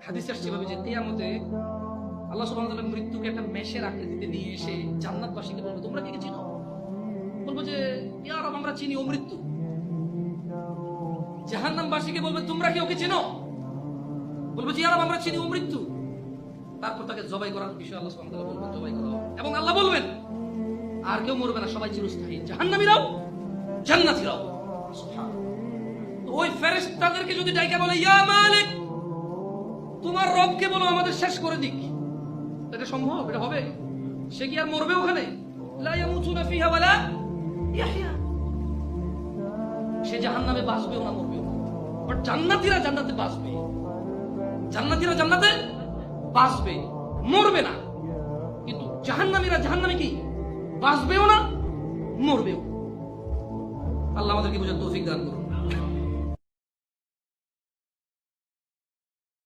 হাদিস আসছে ভাবে যে কিয়ামতে আল্লাহ সুবহানাহু ওয়া তাআলা মৃত্যুকে একটা মেষের আকৃতিতে নিয়ে এসে জান্নাতবাসীকে বলবে, তোমরা কি চিনো? বলবো যে ইয়া রাব, আমরা চিনি, ও মৃত্যু। জাহান্নামবাসীকে বলবে, তোমরা কি ওকে চিনো? বলবো যে ইয়া রাব, আমরা চিনি, ও মৃত্যু। তারপর তাকে জবাই করার বিষয়ে আল্লাহ সুবহানাহু ওয়া তাআলা বলবেন, জবাই করা হবে। এবং আল্লাহ বলবেন, আর কেউ মরবে না, সবাই চিরস্থায়ী, জাহান্নামীরাও জান্নাতীরাও। সুবহানাল্লাহ। ওই ফেরেশতাদেরকে যদি ডাইকা বলে, ইয়া মালিক, তোমার রবকে বলো আমাদের শেষ করে দিক, এটা সম্ভব? এটা হবে? সে কি আর মরবে ওখানে? লা ইয়ামুতুনা ফিহা ওয়ালা ইয়াহইয়া। সে জাহান্নামে বাঁচবেও না, মরবেও না। বাট জান্নাতীরা জান্নাতে বাঁচবে, জান্নাতীরা জান্নাতে বাঁচবে, মরবে না। কিন্তু জাহান্নামীরা জাহান্নামে কি বাঁচবেও না, মরবেও। আল্লাহ আমাদেরকে বোঝার তৌফিক দান করুন।